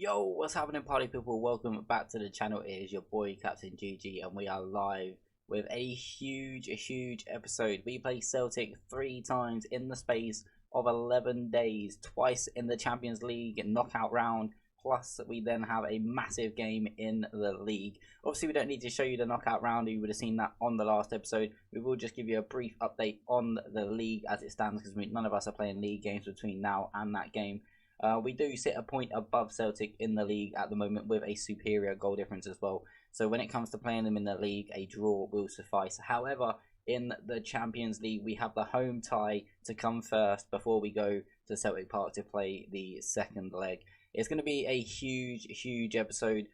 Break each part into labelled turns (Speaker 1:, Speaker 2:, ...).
Speaker 1: Yo, what's happening, party people? Welcome back to the channel. It is your boy Captain GG, and we are live with a huge episode. We play Celtic 3 times in the space of 11 days, twice in the Champions League knockout round, plus we then have a massive game in the league. Obviously, we don't need to show you the knockout round. You would have seen that on the last episode. We will just give you a brief update on the league as it stands, because none of us are playing league games between now and that game. We do sit a point above Celtic in the league at the moment with a superior goal difference as well. So when it comes to playing them in the league, a draw will suffice. However, in the Champions League, we have the home tie to come first before we go to Celtic Park to play the second leg. It's going to be a huge episode.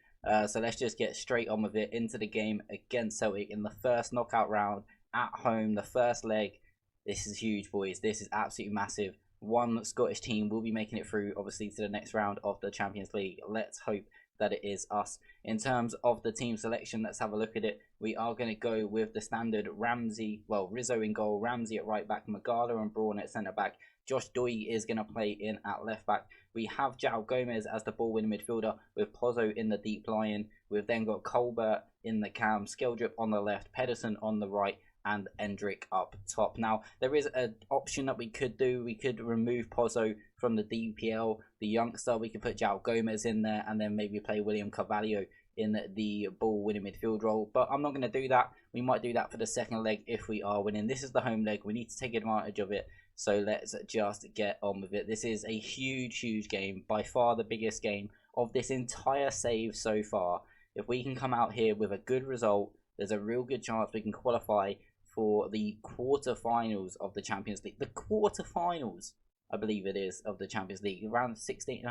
Speaker 1: So let's just get straight on with it into the game against Celtic in the first knockout round at home, the first leg. This is huge, boys. This is absolutely massive. One Scottish team will be making it through, obviously, to the next round of the Champions League. Let's hope that it is us. In terms of the team selection, let's have a look at it. We are going to go with the standard Rizzo in goal, Ramsey at right back, Magala and Braun at centre back. Josh Doig is going to play in at left back. We have João Gomez as the ball winning midfielder with Pozzo in the deep line. We've then got Colbert in the cam, Skeldrip on the left, Pedersen on the right, and Endrick up top. Now, there is an option that we could do. We could remove Pozzo from the DPL, the youngster. We could put João Gomez in there and then maybe play William Carvalho in the ball-winning midfield role. But I'm not going to do that. We might do that for the second leg if we are winning. This is the home leg. We need to take advantage of it. So let's just get on with it. This is a huge game. By far the biggest game of this entire save so far. If we can come out here with a good result, there's a real good chance we can qualify for the quarterfinals of the Champions League. The quarterfinals, I believe it is, of the Champions League. Round of 16.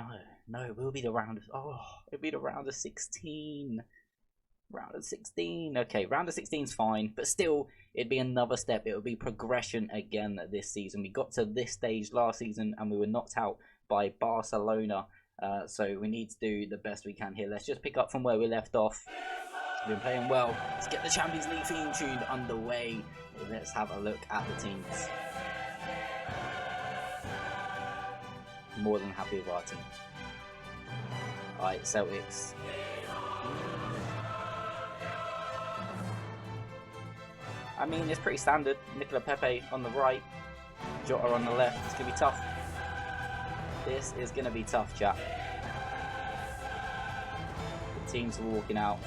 Speaker 1: No, it will be the round of... it'll be the round of 16. Round of 16. Okay, round of 16 is fine, but still, it'd be another step. It would be progression again this season. We got to this stage last season, and we were knocked out by Barcelona. So we need to do the best we can here. Let's just pick up from where we left off. We've been playing well. Let's get the Champions League theme tune underway. Let's have a look at the teams. More than happy with our team. Alright, Celtics. I mean, it's pretty standard. Nicola Pepe on the right, Jota on the left. It's going to be tough. This is going to be tough, chat. The teams are walking out.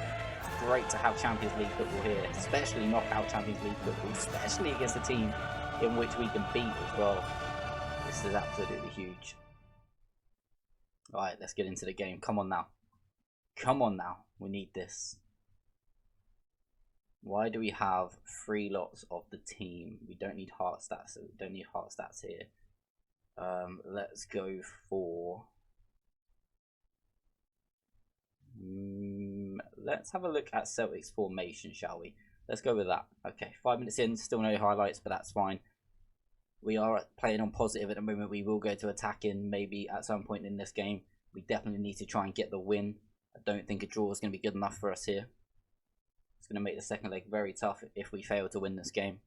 Speaker 1: Great to have Champions League football here, especially knockout Champions League football, especially against a team in which we can beat as well. This is absolutely huge. Alright, let's get into the game. Come on now. Come on now. We need this. Why do we have 3 lots of the team? We don't need heart stats, so we don't need heart stats here. Let's go for... let's have a look at Celtic's formation, shall we? Let's go with that. Okay, 5 minutes in, still no highlights, but that's fine. We are playing on positive at the moment. We will go to attacking maybe at some point in this game. We definitely need to try and get the win. I don't think a draw is going to be good enough for us here. It's going to make the second leg very tough if we fail to win this game.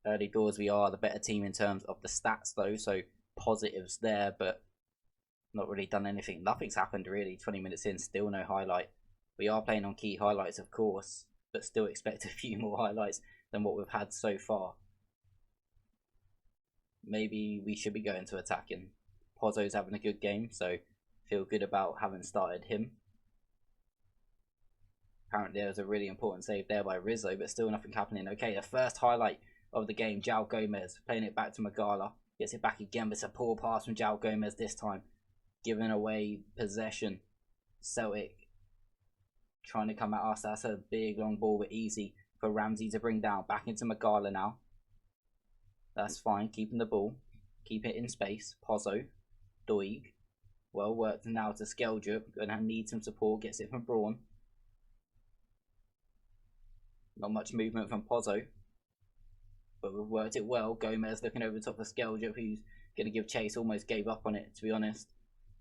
Speaker 1: Early doors, we are the better team in terms of the stats though, so positives there, but not really done anything. Nothing's happened really. 20 minutes in, still no highlight. We are playing on key highlights, of course, but still expect a few more highlights than what we've had so far. Maybe we should be going to attacking. Pozzo's having a good game, so feel good about having started him. Apparently there was a really important save there by Rizzo, but still nothing happening. Okay, the first highlight of the game, João Gomez playing it back to Magala. Gets it back again, but it's a poor pass from João Gomez this time. Giving away possession. Celtic trying to come at us. That's a big long ball, but easy for Ramsey to bring down. Back into Magala now. That's fine. Keeping the ball. Keep it in space. Pozzo. Doig. Well worked now to Skeldrip. Gonna need some support. Gets it from Braun. Not much movement from Pozzo, but we've worked it well. Gomez looking over the top of Skeldrip, who's going to give chase. Almost gave up on it, to be honest.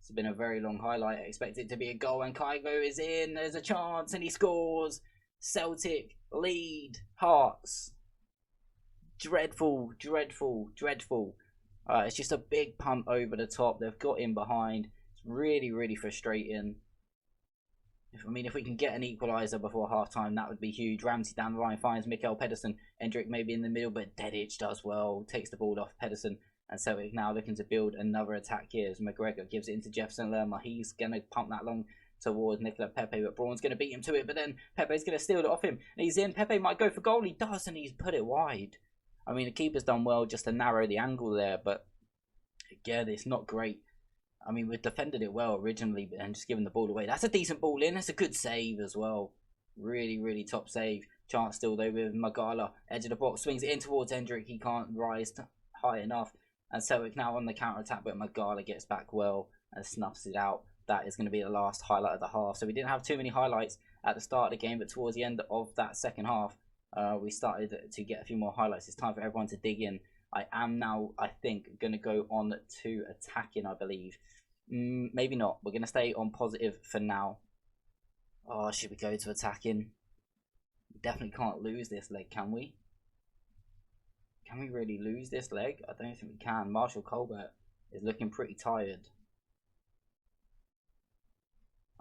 Speaker 1: It's been a very long highlight. I expect it to be a goal, and Kygo is in. There's a chance, and he scores. Celtic lead. Hearts. Dreadful. It's just a big pump over the top. They've got in behind. Really, really frustrating. If we can get an equaliser before half-time, that would be huge. Ramsey down the line finds Mikael Pedersen. Endrick maybe in the middle, but Dedic does well. Takes the ball off Pedersen. And Celtic now looking to build another attack here as McGregor gives it into Jefferson Lerma. He's going to pump that long towards Nicola Pepe, but Braun's going to beat him to it. But then Pepe's going to steal it off him. And he's in. Pepe might go for goal. He does, and he's put it wide. The keeper's done well just to narrow the angle there. But again, it's not great. We've defended it well originally, and just given the ball away. That's a decent ball in. That's a good save as well. Really, really top save. Chance still though with Magala. Edge of the box. Swings it in towards Hendrick. He can't rise high enough. And Celtic now on the counter-attack, but Magala gets back well and snuffs it out. That is going to be the last highlight of the half. So we didn't have too many highlights at the start of the game, but towards the end of that second half, we started to get a few more highlights. It's time for everyone to dig in. I am now, I think, going to go on to attacking, I believe. Maybe not. We're going to stay on positive for now. Oh, should we go to attacking? We definitely can't lose this leg, can we? Can we really lose this leg? I don't think we can. Marshall Colbert is looking pretty tired.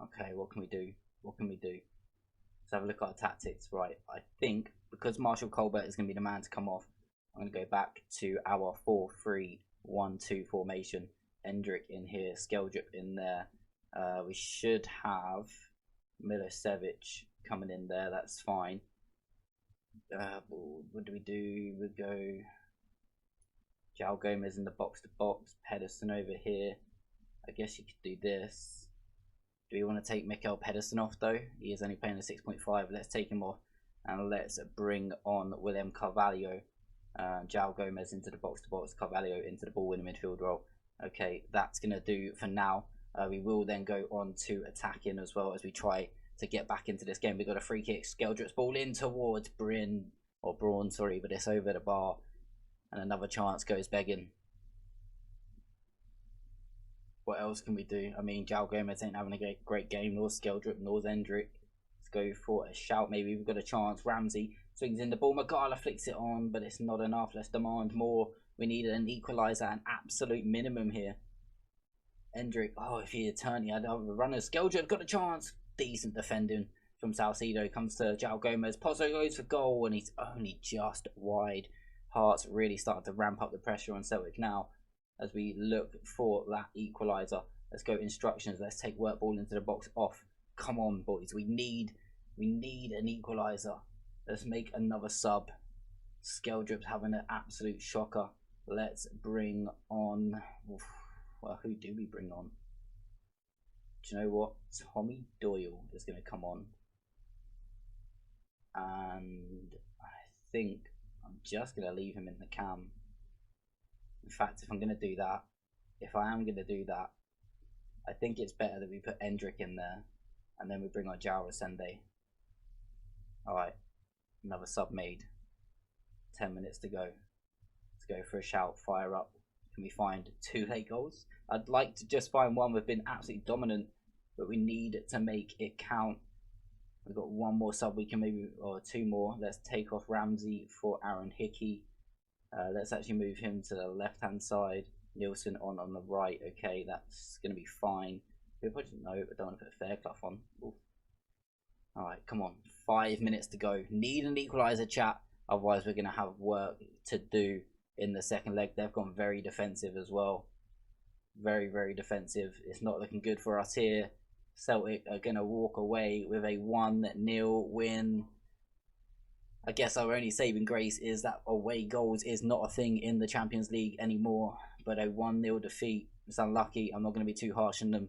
Speaker 1: Okay, what can we do? What can we do? Let's have a look at our tactics. Right, I think because Marshall Colbert is going to be the man to come off, I'm going to go back to our 4-3-1-2 formation. Endrick in here, Skeldrip in there. We should have Milosevic coming in there. That's fine. What do? We go João Gomez in the box-to-box. Pedersen over here. I guess you could do this. Do we want to take Mikael Pedersen off though? He is only playing a 6.5. Let's take him off and let's bring on William Carvalho. João Gomez into the box-to-box. Carvalho into the ball-winning midfield role. Okay, that's going to do for now. We will then go on to attacking as well as we try to get back into this game. We've got a free kick. Skeldrip's ball in towards Braun, sorry, but it's over the bar. And another chance goes begging. What else can we do? João Gomez ain't having a great game, nor Skeldrip, nor Hendrick. Let's go for a shout. Maybe we've got a chance. Ramsey swings in the ball. Magala flicks it on, but it's not enough. Let's demand more. We need an equaliser, an absolute minimum here. Hendrick, oh, if he had turned, he had other runners. Skeldrip got a chance. Decent defending from Salcedo. Comes to João Gomez. Pozzo goes for goal, and he's only just wide. Hearts really starting to ramp up the pressure on Celtic now as we look for that equaliser. Let's go instructions. Let's take work ball into the box off. Come on, boys. We need an equaliser. Let's make another sub. Skeldrip's having an absolute shocker. Let's bring on... Well, who do we bring on? Do you know what? Tommy Doyle is going to come on. And I think I'm just going to leave him in the cam. In fact, if I am going to do that, I think it's better that we put Endrick in there. And then we bring on João Resende. Alright, another sub made. 10 minutes to go. Let's go for a shout, fire up. Can we find 2 late goals? I'd like to just find one. We've been absolutely dominant, but we need to make it count. We've got one more sub we can maybe, or 2 more. Let's take off Ramsey for Aaron Hickey. Let's actually move him to the left-hand side. Nielsen on the right. Okay, that's going to be fine. No, I don't want to put Fairclough on. Alright, come on. 5 minutes to go. Need an equaliser, chat. Otherwise, we're going to have work to do in the second leg. They've gone very defensive as well. Very, very defensive. It's not looking good for us here. Celtic are going to walk away with a 1-0 win. I guess our only saving grace is that away goals is not a thing in the Champions League anymore. But a 1-0 defeat. It's unlucky. I'm not going to be too harsh on them.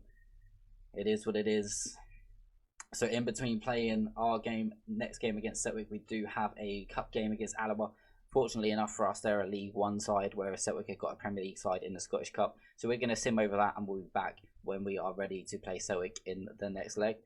Speaker 1: It is what it is. So in between playing our next game against Celtic, we do have a cup game against Alaba. Fortunately enough for us, they're a League One side, whereas Celtic have got a Premier League side in the Scottish Cup. So we're going to sim over that, and we'll be back when we are ready to play Celtic in the next leg.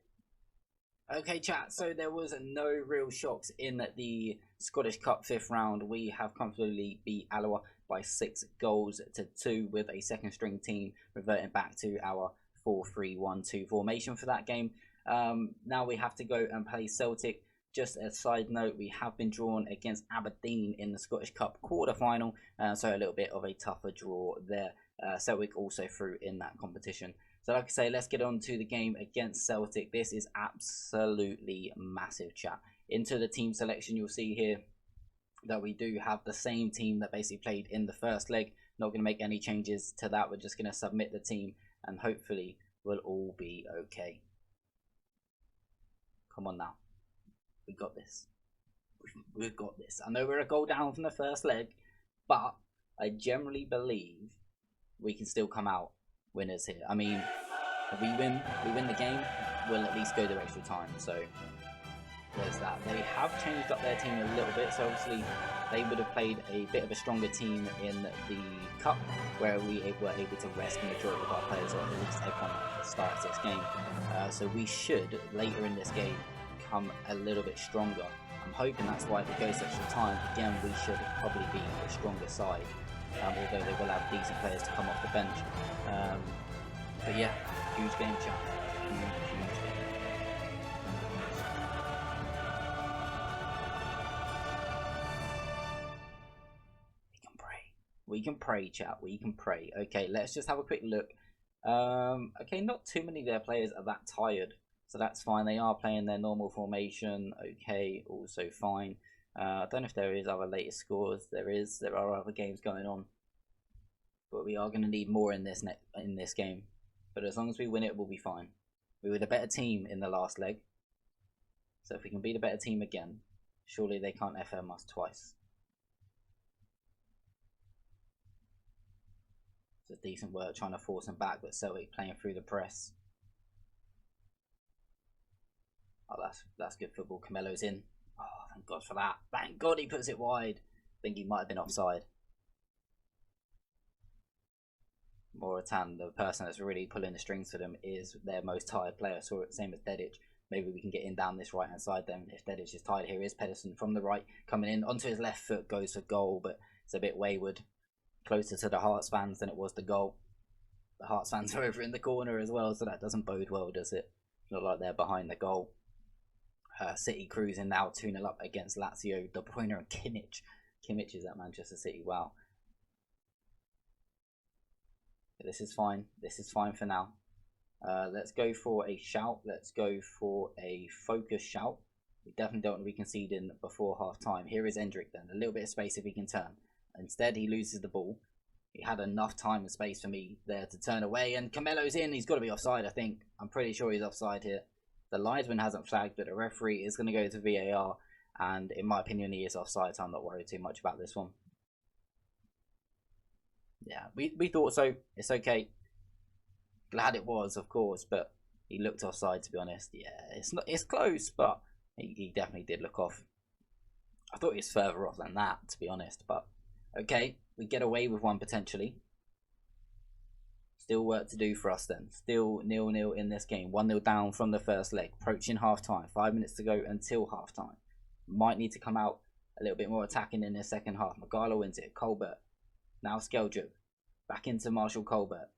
Speaker 1: Okay, chat, so there was no real shocks in the Scottish Cup 5th round. We have comfortably beat Alaba by 6-2 with a second string team reverting back to our 4-3-1-2 formation for that game. Now we have to go and play Celtic. Just a side note, we have been drawn against Aberdeen in the Scottish Cup quarter-final, so a little bit of a tougher draw there. Celtic also through in that competition. So like I say, let's get on to the game against Celtic. This is absolutely massive, chat. Into the team selection, you'll see here that we do have the same team that basically played in the first leg. Not going to make any changes to that. We're just going to submit the team and hopefully we'll all be okay. Come on now. We got this. We've got this. I know we're a goal down from the first leg, but I generally believe we can still come out winners here. I mean, if we win the game, we'll at least go to extra time. So there's that. They have changed up their team a little bit, so obviously they would have played a bit of a stronger team in the cup, where we were able to rest the majority of our players, or at least everyone at the start of this game. So we should later in this game come a little bit stronger. I'm hoping that's why if it goes extra time, again we should probably be the stronger side, although they will have decent players to come off the bench. But yeah, huge game, chat. Huge game. We can pray, chat. We can pray. Okay, let's just have a quick look. Okay, not too many of their players are that tired, so that's fine. They are playing their normal formation. Okay, also fine. I don't know if there is other latest scores. There is. There are other games going on, but we are going to need more in this game. But as long as we win it, we'll be fine. We were the better team in the last leg, so if we can be the better team again, surely they can't FM us twice. It's decent work trying to force them back, but Celtic playing through the press. Oh, that's good football. Camelo's in. Oh, thank God for that. Thank God he puts it wide. I think he might have been offside. Moratan, the person that's really pulling the strings for them, is their most tired player. So same as Dedic. Maybe we can get in down this right hand side then. If Dedic is tired, here is Pedersen from the right coming in onto his left foot, goes for goal, but it's a bit wayward. Closer to the Hearts fans than it was the goal. The Hearts fans are over in the corner as well, so that doesn't bode well, does it? Look like they're behind the goal. City cruising now 2-0 up against Lazio. De Bruyne and Kimmich. Kimmich is at Manchester City. Wow. This is fine. This is fine for now. Let's go for a shout. Let's go for a focus shout. We definitely don't want to be conceding before half time. Here is Endrick then. A little bit of space if he can turn. Instead, he loses the ball. He had enough time and space for me there to turn away. And Camelo's in. He's got to be offside, I think. I'm pretty sure he's offside here. The linesman hasn't flagged, but the referee is going to go to VAR. And in my opinion, he is offside, so I'm not worried too much about this one. Yeah, we thought so. It's okay. Glad it was, of course, but he looked offside, to be honest. Yeah, it's close, but he definitely did look off. I thought he was further off than that, to be honest, but okay, we get away with one potentially. Still work to do for us then. Still 0-0 in this game. 1-0 down from the first leg. Approaching half time. 5 minutes to go until half time. Might need to come out a little bit more attacking in the second half. Magala wins it. Colbert. Now Skeldrup. Back into Marshall Colbert.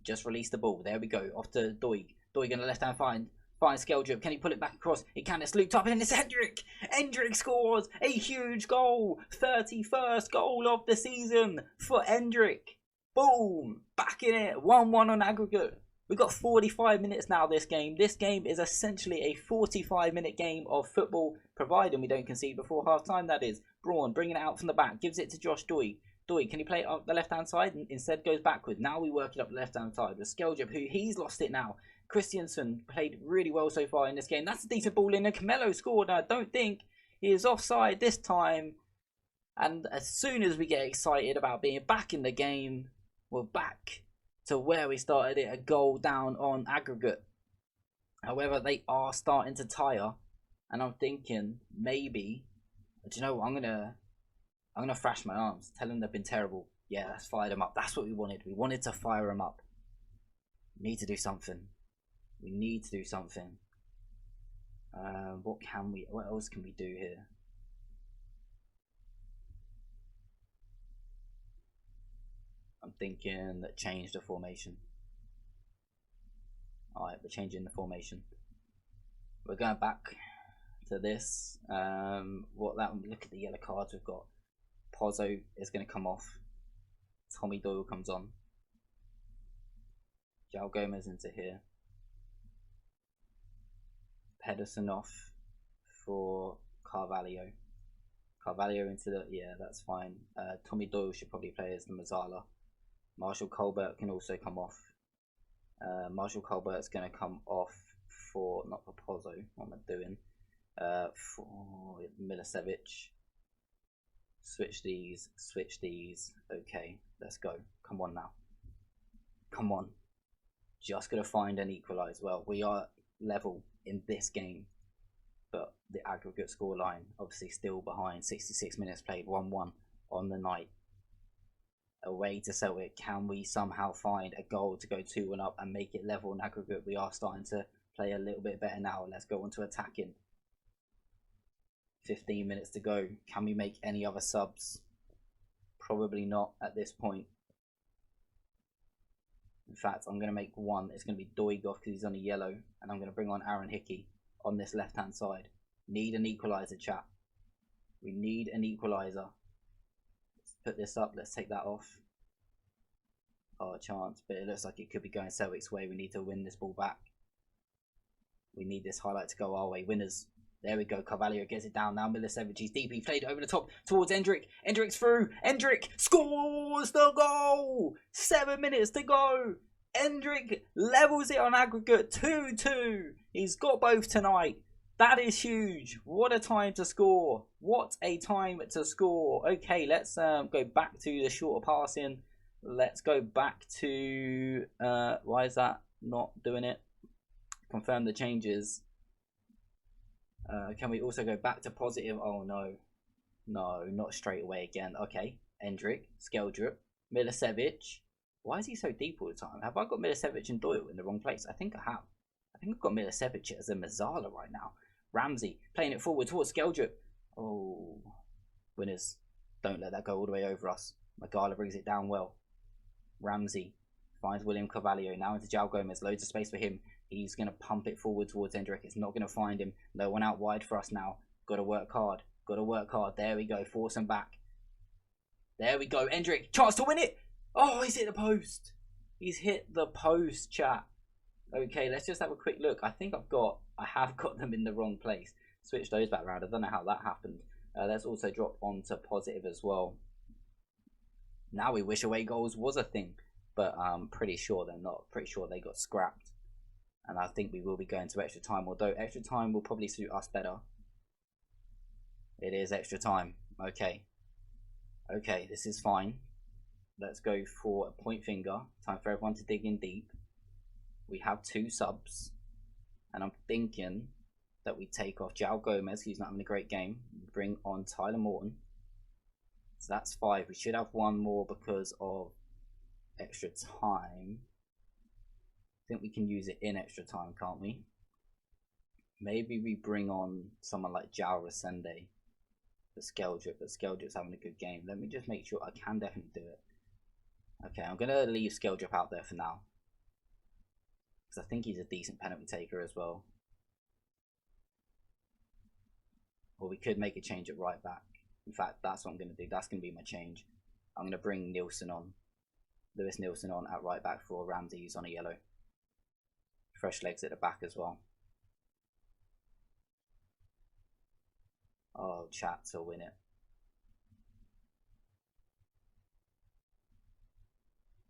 Speaker 1: Just release the ball. There we go. Off to Doig. Doig on the left hand find Skeldrup. Can he pull it back across? He can. It's looped up and it's Endrick. Endrick scores a huge goal. 31st goal of the season for Endrick. Boom. Back in it. 1-1 on aggregate. We've got 45 minutes now this game. This game is essentially a 45-minute game of football, providing we don't concede before half-time, that is. Braun bringing it out from the back. Gives it to Josh Doig. Doig, can he play it up the left-hand side? And instead goes backwards. Now we work it up the left-hand side with Skeldrup, who he's lost it now. Christiansen played really well so far in this game. That's a decent ball in. And Camelo scored. I don't think he is offside this time. And as soon as we get excited about being back in the game, we're back to where we started it, a goal down on aggregate. However, they are starting to tire. And I'm thinking, maybe, do you know what, I'm gonna thrash my arms. Tell them they've been terrible. Yeah, let's fire them up. That's what we wanted. We wanted to fire them up. We need to do something. We need to do something. What else can we do here? I'm thinking that change the formation. Alright, we're changing the formation. We're going back to this. Look at the yellow cards we've got. Pozzo is going to come off. Tommy Doyle comes on. João Gomez into here. Pedersen off for Carvalho. Carvalho into the, yeah, that's fine. Tommy Doyle should probably play as the Mazzala. Marshall Colbert can also come off. Marshall Colbert's going to come off for, not for Pozzo, what am I doing? For Milicevic. Switch these. Okay, let's go. Come on now. Come on. Just going to find and equalise. Well, we are level in this game, but the aggregate scoreline obviously still behind. 66 minutes played, 1-1 on the night. Away to Celtic. Can we somehow find a goal to go 2-1 up and make it level in aggregate? We are starting to play a little bit better now. Let's go on to attacking. 15 minutes to go. Can we make any other subs? Probably not at this point. In fact, I'm going to make one. It's going to be Doigov because he's on a yellow. And I'm going to bring on Aaron Hickey on this left-hand side. Need an equaliser, chat. We need an equaliser. Let's put this up. Let's take that off. Oh, a chance. But it looks like it could be going Celtic's way. We need to win this ball back. We need this highlight to go our way. Winners. There we go. Carvalho gets it down. Now Milicevic is deep. He played over the top towards Endrick. Endrick's through. Endrick scores the goal. 7 minutes to go. Endrick levels it on aggregate 2-2. He's got both tonight. That is huge. What a time to score. What a time to score. Okay, let's go back to the shorter passing. Let's go back to... why is that not doing it? Confirm the changes. Can we also go back to positive? Oh, no. No, not straight away again. Okay. Endrick, Skeldrup, Milicevic. Why is he so deep all the time? Have I got Milicevic and Doyle in the wrong place? I think I have. I think I've got Milicevic as a Mazzala right now. Ramsey playing it forward towards Skeldrup. Oh, winners. Don't let that go all the way over us. Magala brings it down well. Ramsey finds William Carvalho. Now into João Gomez. Loads of space for him. He's going to pump it forward towards Endrick. It's not going to find him. No one out wide for us now. Got to work hard. Got to work hard. There we go. Force him back. There we go. Endrick. Chance to win it. Oh, he's hit the post. He's hit the post, chat. Okay, let's just have a quick look. I have got them in the wrong place. Switch those back around. I don't know how that happened. Let's also drop onto positive as well. Now we wish away goals was a thing. But I'm pretty sure they're not. Pretty sure they got scrapped. And I think we will be going to extra time. Although extra time will probably suit us better. It is extra time. Okay. Okay, this is fine. Let's go for a point finger. Time for everyone to dig in deep. We have 2 subs. And I'm thinking that we take off João Gomez. He's not having a great game. Bring on Tyler Morton. So that's 5. We should have 1 more because of extra time. I think we can use it in extra time, can't we? Maybe we bring on someone like João Resende for Skeldrup, but Skeldrup's having a good game. Let me just make sure. I can definitely do it. Okay, I'm going to leave Skeldrup out there for now. Because I think he's a decent penalty taker as well. Or we could make a change at right back. In fact, that's what I'm going to do. That's going to be my change. I'm going to bring Nielsen on. Lewis Nielsen on at right back for Ramsey, who's on a yellow. Fresh legs at the back as well. Oh, chat to win it.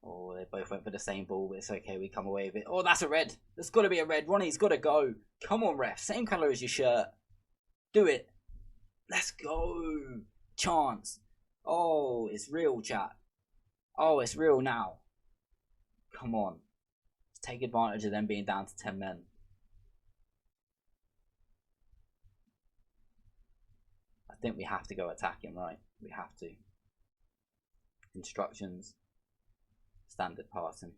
Speaker 1: Oh, they both went for the same ball, but it's okay. We come away with it. Oh, that's a red. There's got to be a red. Ronnie's got to go. Come on, ref. Same colour as your shirt. Do it. Let's go. Chance. Oh, it's real, chat. Oh, it's real now. Come on. Take advantage of them being down to 10 men. I think we have to go attacking, right? We have to. Instructions. Standard passing.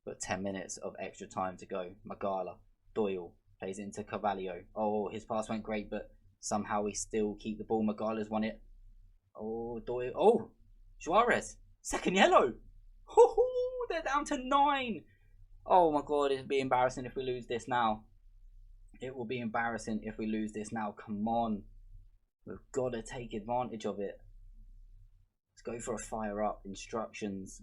Speaker 1: Got 10 minutes of extra time to go. Magala. Doyle plays it into Carvalho. Oh, his pass went great, but somehow we still keep the ball. Magala's won it. Oh, Doyle. Oh, Suarez. Second yellow. They're down to 9. Oh my god, it'll be embarrassing if we lose this now. It will be embarrassing if we lose this now. Come on. We've got to take advantage of it. Let's go for a fire up. Instructions.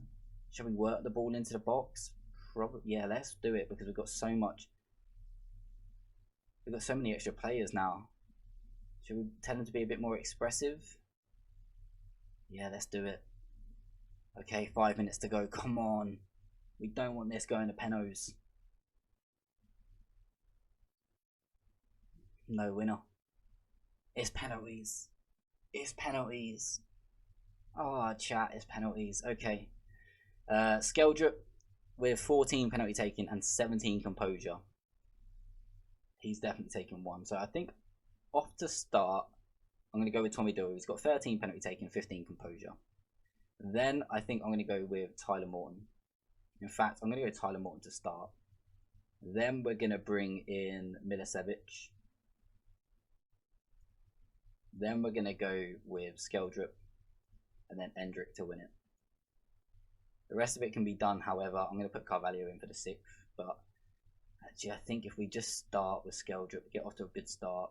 Speaker 1: Shall we work the ball into the box? Probably. Yeah, let's do it because we've got so much. We've got so many extra players now. Should we tell them to be a bit more expressive? Yeah, let's do it. Okay, 5 minutes to go. Come on. We don't want this going to penos. No winner. It's penalties. It's penalties. Oh, chat, it's penalties. Okay. Skeldrip with 14 penalty taken and 17 composure. He's definitely taken one. So I think off to start, I'm going to go with Tommy Doyle. He's got 13 penalty taken, 15 composure. Then I think I'm going to go with Tyler Morton. In fact, I'm going to go Tyler Morton to start. Then we're going to bring in Milicevic. Then we're going to go with Skeldrip. And then Endrick to win it. The rest of it can be done, however. I'm going to put Carvalho in for the 6th. But actually, I think if we just start with Skeldrip, get off to a good start.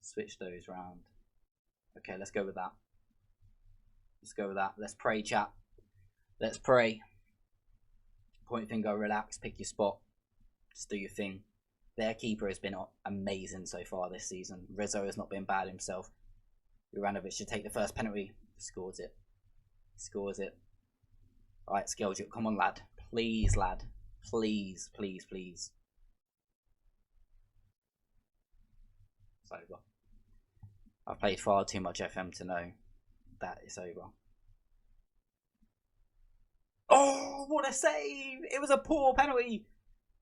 Speaker 1: Switch those round. Okay, let's go with that. Let's go with that. Let's pray, chat. Let's pray. Point finger, relax, pick your spot. Just do your thing. Their keeper has been amazing so far this season. Rizzo has not been bad himself. Juranovic should take the first penalty. Scores it. Scores it. Alright, Skeldrip, come on, lad. Please, lad. Please, please, please. It's over. I've played far too much FM to know that it's over. Oh, what a save! It was a poor penalty.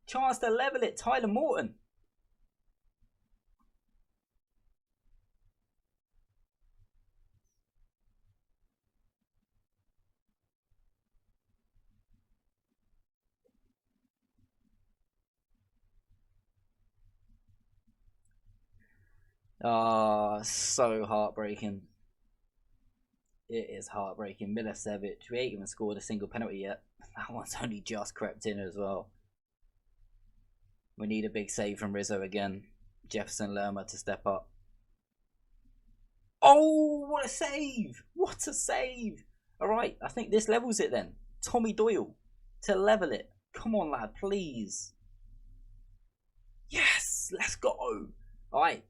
Speaker 1: Chance to level it, Tyler Morton. Ah, so heartbreaking. It is heartbreaking. Milicevic, we ain't even scored a single penalty yet. That one's only just crept in as well. We need a big save from Rizzo again. Jefferson Lerma to step up. Oh, what a save! What a save! Alright, I think this levels it then. Tommy Doyle to level it. Come on, lad, please. Yes, let's go. Alright,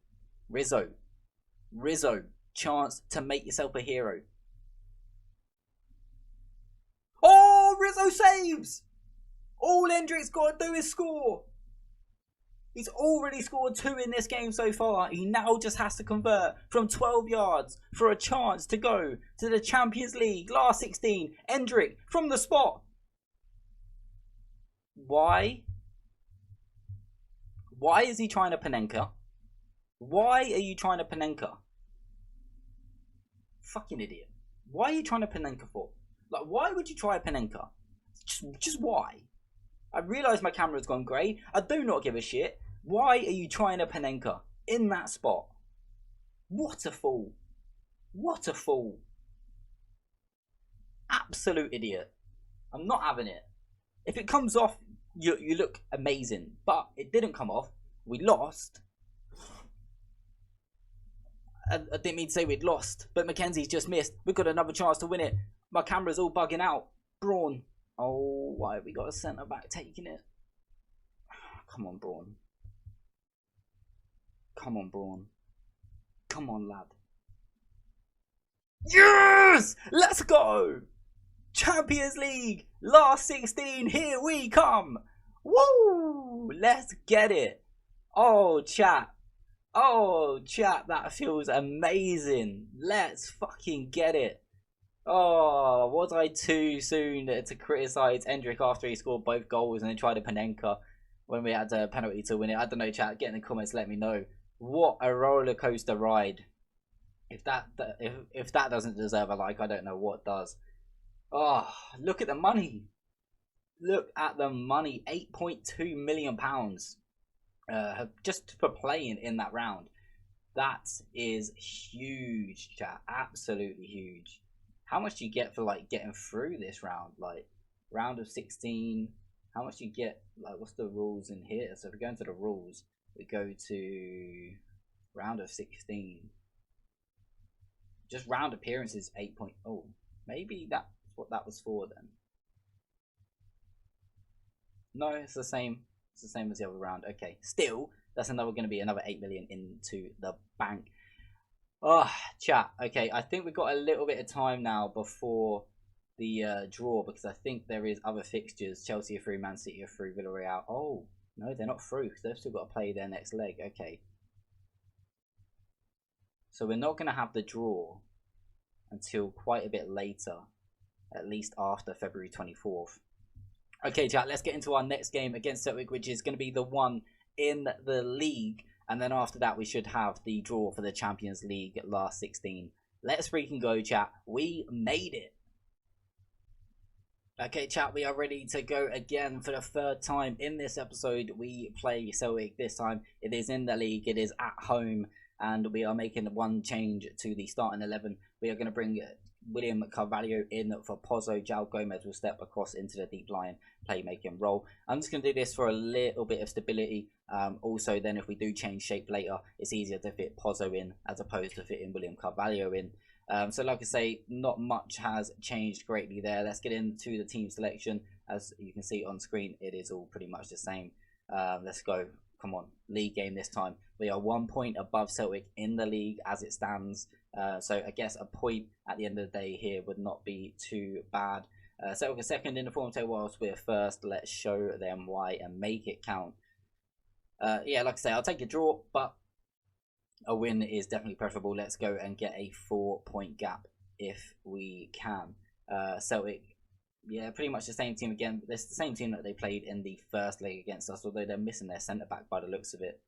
Speaker 1: Rizzo. Rizzo, chance to make yourself a hero. Oh, Rizzo saves! All Endrick's got to do is score. He's already scored 2 in this game so far. He now just has to convert from 12 yards for a chance to go to the Champions League last 16. Endrick from the spot. Why? Why is he trying to Panenka? Why are you trying to Panenka? Fucking idiot. Why are you trying to Panenka for? Like, why would you try Panenka? Just why? I realise my camera's gone grey. I do not give a shit. Why are you trying to Panenka in that spot? What a fool. What a fool. Absolute idiot. I'm not having it. If it comes off, you look amazing. But it didn't come off. We lost. I didn't mean to say we'd lost, but Mackenzie's just missed. We've got another chance to win it. My camera's all bugging out. Braun. Oh, why have we got a centre back taking it? Come on, Braun. Come on, Braun. Come on, lad. Yes! Let's go! Champions League! Last 16, here we come! Woo! Let's get it! Oh, chat. Oh, chat, that feels amazing. Let's fucking get it. Oh, was I too soon to criticise Endrick after he scored both goals and then tried to Panenka when we had a penalty to win it? I don't know, chat. Get in the comments, let me know. What a roller coaster ride! If that doesn't deserve a like, I don't know what does. Oh, look at the money! Look at the money. £8.2 million just for playing in that round. That is huge, chat. Absolutely huge. How much do you get for like getting through this round? Like round of 16. How much do you get? Like, what's the rules in here? So if we go into the rules, we go to round of 16. Just round appearances 8. Oh, maybe that's what that was for then. No, it's the same. It's the same as the other round. Okay, still, that's going to be another 8 million into the bank. Oh, chat. Okay, I think we've got a little bit of time now before the draw, because I think there is other fixtures. Chelsea are through, Man City are through, Villarreal. Oh, no, they're not through because they've still got to play their next leg. Okay. So we're not going to have the draw until quite a bit later, at least after February 24th. Okay, chat, let's get into our next game against Celtic, which is going to be the one in the league. And then after that, we should have the draw for the Champions League last 16. Let's freaking go, chat. We made it. Okay, chat, we are ready to go again for the third time in this episode. We play Celtic this time. It is in the league. It is at home. And we are making one change to the starting 11. We are going to bring William Carvalho in for Pozzo. João Gomez will step across into the deep line playmaking role. I'm just going to do this for a little bit of stability. Also, then if we do change shape later, it's easier to fit Pozzo in as opposed to fitting William Carvalho in. So like I say, not much has changed greatly there. Let's get into the team selection. As you can see on screen, it is all pretty much the same. Let's go. Come on, league game this time. We are 1 point above Celtic in the league as it stands. So I guess a point at the end of the day here would not be too bad. Celtic are second in the form table whilst we're first. Let's show them why and make it count. Yeah, like I say, I'll take a draw, but a win is definitely preferable. Let's go and get a 4-point gap if we can. Celtic, yeah, pretty much the same team again. It's the same team that they played in the first leg against us, although they're missing their centre-back by the looks of it.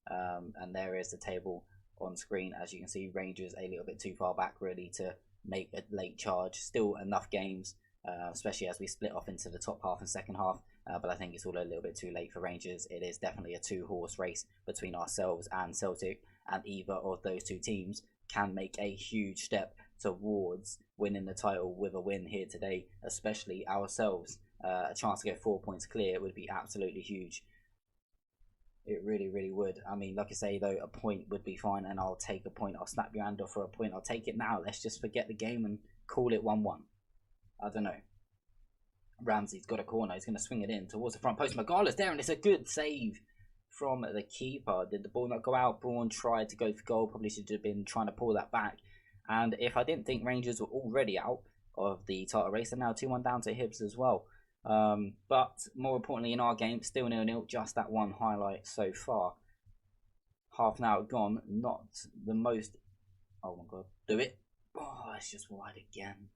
Speaker 1: And there is the table on screen. As you can see, Rangers a little bit too far back really to make a late charge. Still enough games, especially as we split off into the top half and second half. But I think it's all a little bit too late for Rangers. It is definitely a two-horse race between ourselves and Celtic, and either of those two teams can make a huge step towards winning the title with a win here today, especially ourselves. A chance to get 4 points clear would be absolutely huge. It really, really would. I mean, like I say, though, a point would be fine, and I'll take a point. I'll snap your hand off for a point. I'll take it now. Let's just forget the game and call it 1-1. I don't know. Ramsey's got a corner. He's going to swing it in towards the front post. Magala's there, and it's a good save from the keeper. Did the ball not go out? Braun tried to go for goal. Probably should have been trying to pull that back. And if I didn't think Rangers were already out of the title race, they're now 2-1 down to Hibs as well. But more importantly, in our game, still 0-0. Just that one highlight so far. Half an hour gone. Not the most... Oh my god. Do it. Oh, it's just wide again.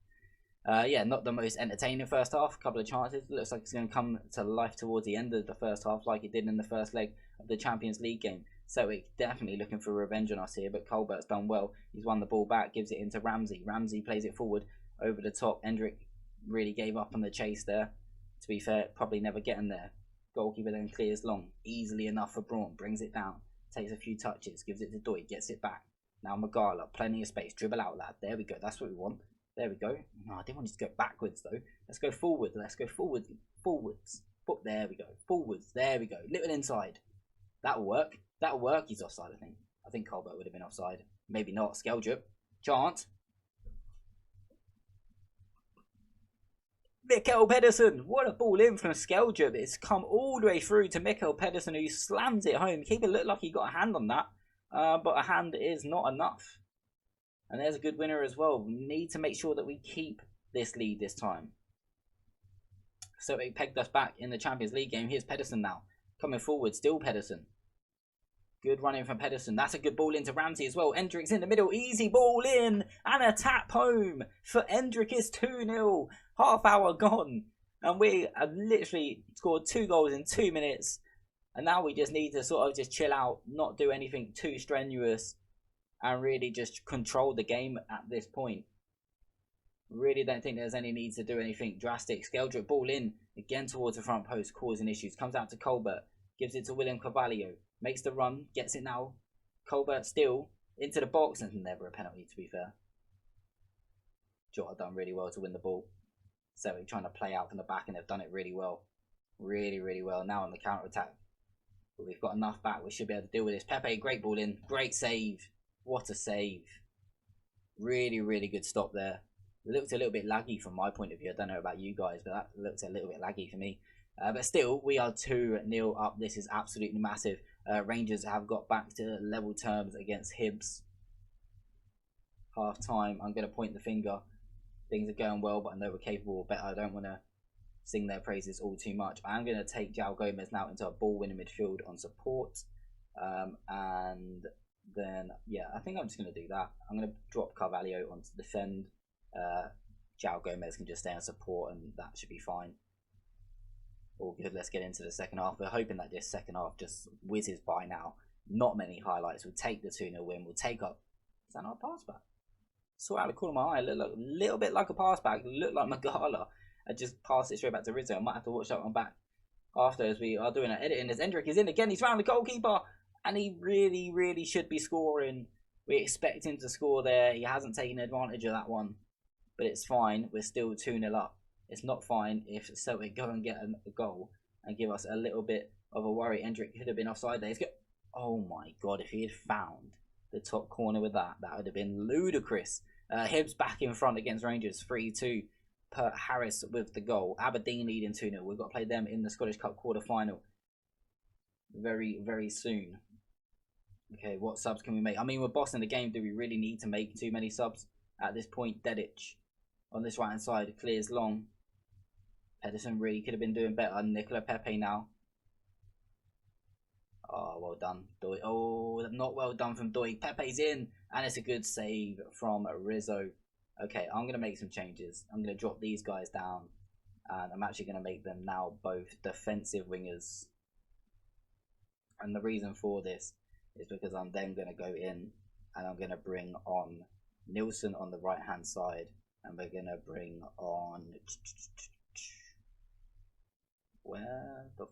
Speaker 1: Yeah, not the most entertaining first half. A couple of chances. Looks like it's going to come to life towards the end of the first half, like it did in the first leg of the Champions League game. Celtic definitely looking for revenge on us here, but Colbert's done well. He's won the ball back, gives it into Ramsey. Ramsey plays it forward over the top. Hendrick really gave up on the chase there. To be fair, probably never getting there. Goalkeeper then clears long. Easily enough for Braun. Brings it down. Takes a few touches. Gives it to Doy. Gets it back. Now Magala. Plenty of space. Dribble out, lad. There we go. That's what we want. There we go. No, I didn't want you to go backwards, though. Let's go forward. Let's go forward. Forwards. There we go. Forwards. There we go. Little inside. That'll work. That'll work. He's offside, I think. I think Colbert would have been offside. Maybe not. Skeldrup. Chance. Mikkel Pedersen. What a ball in from Skeldrup. It's come all the way through to Mikkel Pedersen, who slams it home. Keeper looked like he got a hand on that. But a hand is not enough. And there's a good winner as well. We need to make sure that we keep this lead this time. So it pegged us back in the Champions League game. Here's Pedersen now. Coming forward. Still Pedersen. Good running from Pedersen. That's a good ball into Ramsey as well. Hendrick's in the middle. Easy ball in. And a tap home for Hendrick. Is 2-0. Half hour gone. And we have literally scored 2 goals in 2 minutes. And now we just need to sort of just chill out. Not do anything too strenuous. And really just control the game at this point. Really don't think there's any need to do anything drastic. Skeldrup ball in. Again towards the front post. Causing issues. Comes out to Colbert. Gives it to William Carvalho. Makes the run. Gets it now. Colbert still. Into the box. And never a penalty, to be fair. Jota done really well to win the ball. So we're trying to play out from the back. And they've done it really well. Really, really well. Now on the counter-attack. But we've got enough back. We should be able to deal with this. Pepe, great ball in. Great save. What a save. Really, really good stop there. It looked a little bit laggy from my point of view. I don't know about you guys, but that looked a little bit laggy for me. But still, we are 2-0 up. This is absolutely massive. Rangers have got back to level terms against Hibs. Half time, I'm going to point the finger. Things are going well, but I know we're capable of better. I don't want to sing their praises all too much. I'm going to take João Gomez now into a ball-winning midfield on support. And then, yeah, I think I'm just going to do that. I'm going to drop Carvalho onto defend. João Gomez can just stay on support, and that should be fine. All good. Let's get into the second half. We're hoping that this second half just whizzes by now. Not many highlights. We'll take the 2-0 win. We'll take up. Is that not a pass back? Saw out the corner of my eye. It looked a little bit like a pass back. It looked like Magala. I just passed it straight back to Rizzo. I might have to watch that one back after, as we are doing an editing. As Endrick is in again. He's round the goalkeeper. And he really, really should be scoring. We expect him to score there. He hasn't taken advantage of that one. But it's fine. We're still 2-0 up. It's not fine if Celtic go and get a goal and give us a little bit of a worry. Endrick could have been offside there. Oh my god, if he had found the top corner with that, that would have been ludicrous. Hibs back in front against Rangers, 3-2. Per Harris with the goal. Aberdeen leading 2-0. We've got to play them in the Scottish Cup quarter-final very, very soon. Okay, what subs can we make? I mean, we're bossing the game. Do we really need to make too many subs at this point? Dedic on this right-hand side clears long. Pedersen really could have been doing better. Nicola Pepe now. Oh, well done. Doig. Oh, not well done from Doig. Pepe's in, and it's a good save from Rizzo. Okay, I'm going to make some changes. I'm going to drop these guys down, and I'm actually going to make them now both defensive wingers. And the reason for this is because I'm then going to go in, and I'm going to bring on Nielsen on the right-hand side, and we're going to bring on... Where the...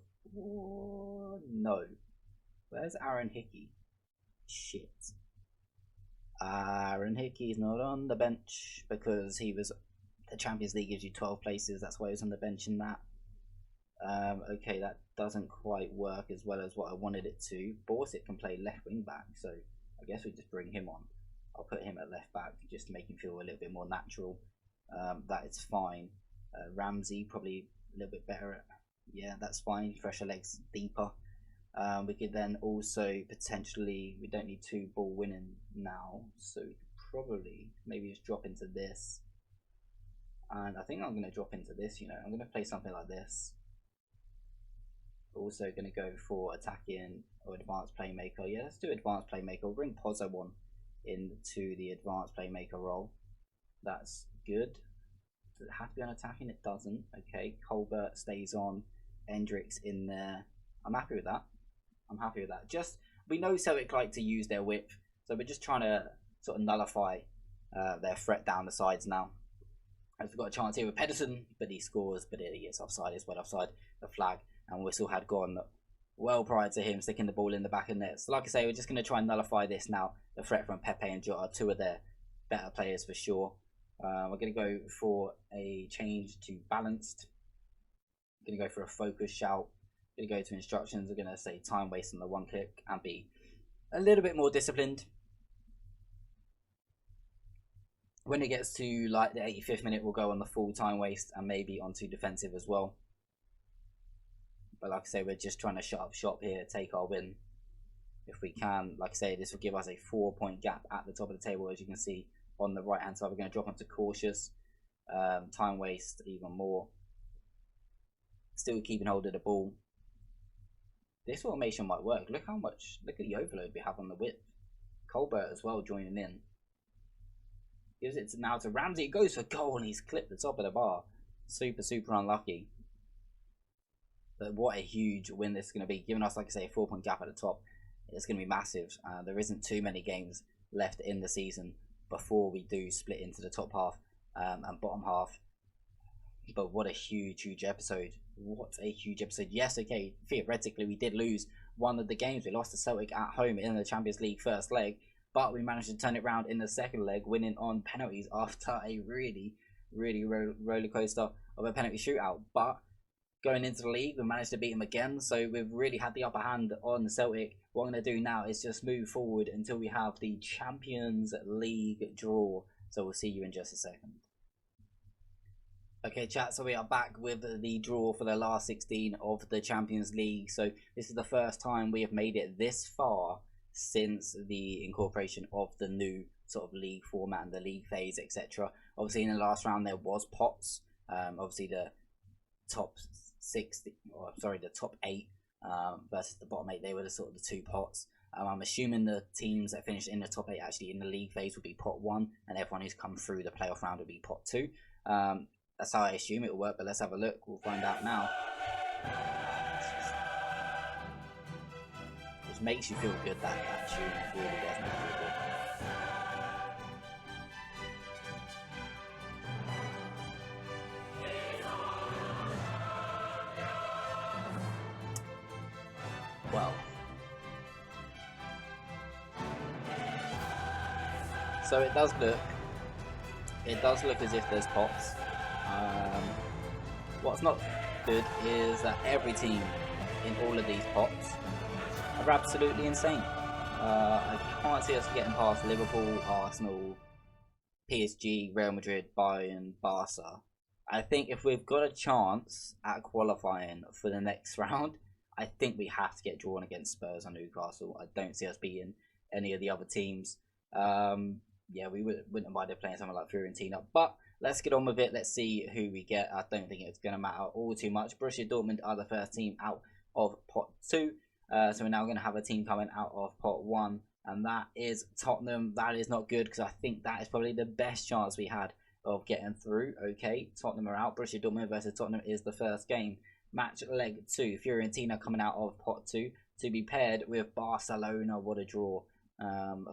Speaker 1: No. Where's Aaron Hickey? Shit. Aaron Hickey's not on the bench because he was... The Champions League gives you 12 places. That's why he was on the bench in that. Okay, that doesn't quite work as well as what I wanted it to. Borsic can play left wing back, so I guess we just bring him on. I'll put him at left back just to make him feel a little bit more natural. That is fine. Ramsey probably a little bit better at... Yeah, that's fine. Fresher legs, deeper. We could then also potentially... We don't need 2 ball winning now, so we could probably maybe just drop into this. And I think I'm going to drop into this, you know. I'm going to play something like this. Also going to go for attacking or advanced playmaker. Yeah, let's do advanced playmaker. We'll bring Pozzo on into the advanced playmaker role. That's good. Does it have to be on attacking? It doesn't. Okay, Colbert stays on. Endrick's in there. I'm happy with that. I'm happy with that. Just, we know Celtic like to use their width, so we're just trying to sort of nullify their threat down the sides now. As we've got a chance here with Pedersen, but he scores, but he gets offside as well, offside the flag, and whistle had gone well prior to him sticking the ball in the back of the net. So like I say, we're just going to try and nullify this now. The threat from Pepe and Jota, 2 of their better players for sure. We're going to go for a change to balanced. We're going to go for a focus shout. We're going to go to instructions. We're going to say time waste on the 1 click and be a little bit more disciplined. When it gets to like the 85th minute, we'll go on the full time waste and maybe onto defensive as well. But like I say, we're just trying to shut up shop here, take our win if we can. Like I say, this will give us a 4-point gap at the top of the table, as you can see on the right hand side. We're going to drop onto cautious, time waste even more. Still keeping hold of the ball. This formation might work. Look at the overload we have on the width. Colbert as well joining in. Gives it now to Ramsey. It goes for goal and he's clipped the top of the bar. Super, super unlucky. But what a huge win this is going to be. Giving us, like I say, a 4-point gap at the top. It's going to be massive. There isn't too many games left in the season before we do split into the top half and bottom half. But what a huge, huge episode. What a huge episode. Yes, okay, theoretically we did lose one of the games. We lost to Celtic at home in the Champions League first leg. But we managed to turn it around in the second leg, winning on penalties after a really, really roller coaster of a penalty shootout. But going into the league, we managed to beat them again. So we've really had the upper hand on Celtic. What I'm going to do now is just move forward until we have the Champions League draw. So we'll see you in just a second. Okay, chat, so we are back with the draw for the last 16 of the Champions League. So this is the first time we have made it this far since the incorporation of the new sort of league format and the league phase, etc. Obviously, in the last round there was pots. Obviously, the top six, or sorry, the top eight versus the bottom eight. They were the sort of the two pots. I'm assuming the teams that finished in the top eight actually in the league phase will be pot one, and everyone who's come through the playoff round will be pot two. That's how I assume it will work, but let's have a look. We'll find out now. Which makes you feel good, that tune really does make you feel good. Well, so it does look as if there's pots. What's not good is that every team in all of these pots are absolutely insane. I can't see us getting past Liverpool, Arsenal, PSG, Real Madrid, Bayern, Barca. I think if we've got a chance at qualifying for the next round, I think we have to get drawn against Spurs or Newcastle. I don't see us beating any of the other teams. Yeah, we wouldn't mind playing someone like Fiorentina, but let's get on with it. Let's see who we get. I don't think it's going to matter all too much. Borussia Dortmund are the first team out of pot 2. So we're now going to have a team coming out of pot 1. And that is Tottenham. That is not good because I think that is probably the best chance we had of getting through. Okay, Tottenham are out. Borussia Dortmund versus Tottenham is the first game. Match leg 2. Fiorentina coming out of pot 2 to be paired with Barcelona. What a draw.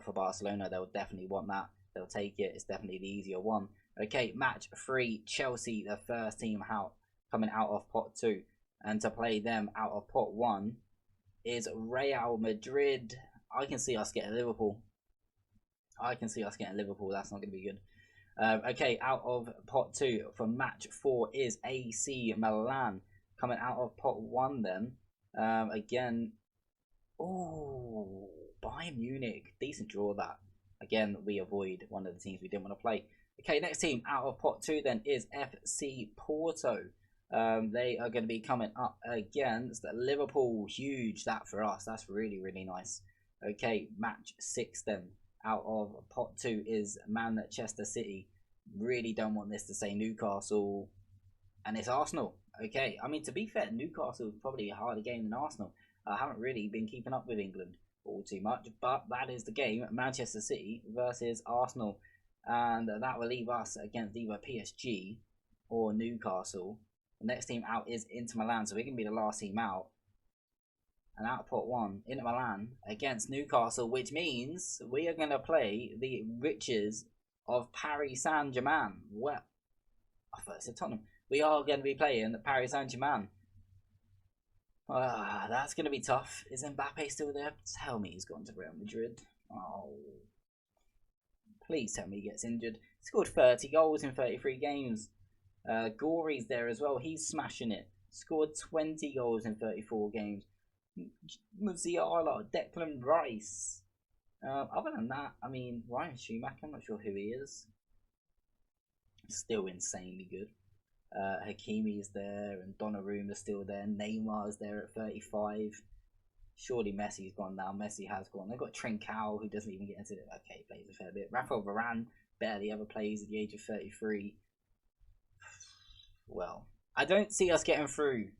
Speaker 1: For Barcelona, they'll definitely want that. They'll take it. It's definitely the easier one. Okay, match 3, Chelsea, the first team out, coming out of pot 2. And to play them out of pot 1 is Real Madrid. I can see us getting Liverpool. That's not going to be good. Okay, out of pot 2 for match 4 is AC Milan. Coming out of pot 1 then. Again, oh, Bayern Munich. Decent draw that. Again, we avoid one of the teams we didn't want to play. Okay, next team out of pot 2 then is FC Porto. They are going to be coming up against Liverpool. Huge that for us. That's really, really nice. Okay, match 6 then out of pot 2 is Manchester City. Really don't want this to say Newcastle. And it's Arsenal. Okay, I mean, to be fair, Newcastle is probably a harder game than Arsenal. I haven't really been keeping up with England all too much, but that is the game, Manchester City versus Arsenal. And that will leave us against either PSG or Newcastle. The next team out is Inter Milan, so we're going to be the last team out. And out of pot 1, Inter Milan against Newcastle, which means we are going to play the riches of Paris Saint-Germain. Well, I first said Tottenham. We are going to be playing Paris Saint-Germain. That's going to be tough. Is Mbappe still there? Tell me he's gone to Real Madrid. Oh, please tell me he gets injured. He scored 30 goals in 33 games. Gory's there as well. He's smashing it. Scored 20 goals in 34 games. Musiala, Declan Rice. Other than that, I mean, Ryan Schumacher, I'm not sure who he is. Still insanely good. Hakimi is there, and Donnarumma is still there. Neymar is there at 35. Surely Messi's gone now. Messi has gone. They've got Trincao, who doesn't even get into it. Okay, plays a fair bit. Rafael Varane barely ever plays at the age of 33. Well, I don't see us getting through.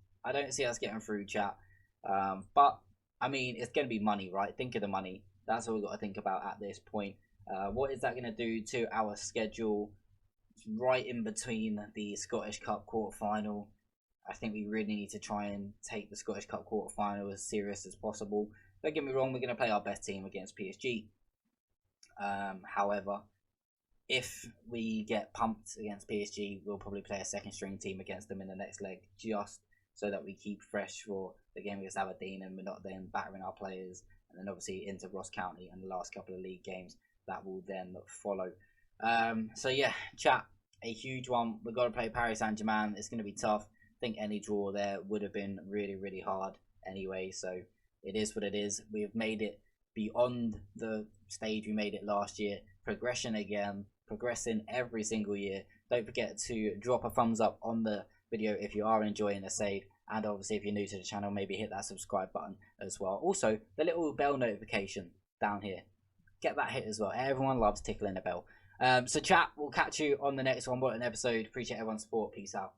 Speaker 1: Chat. But, I mean, it's going to be money, right? Think of the money. That's all we've got to think about at this point. What is that going to do to our schedule? It's right in between the Scottish Cup quarter-final. I think we really need to try and take the Scottish Cup quarter-final as serious as possible. Don't get me wrong, we're going to play our best team against PSG. However, if we get pumped against PSG, we'll probably play a second-string team against them in the next leg, just so that we keep fresh for the game against Aberdeen and we're not then battering our players. And then obviously into Ross County and the last couple of league games that will then follow. So yeah, chat, a huge one. We've got to play Paris Saint-Germain. It's going to be tough. I think any draw there would have been really, really hard anyway. So it is what it is. We've made it beyond the stage we made it last year. Progression again. Progressing every single year. don't forget to drop a thumbs up on the video if you are enjoying the save, and obviously if you're new to the channel, maybe hit that subscribe button as well. Also, the little bell notification down here, get that hit as well. Everyone loves tickling a bell. So chat, we'll catch you on the next one. What an episode. Appreciate everyone's support. Peace out.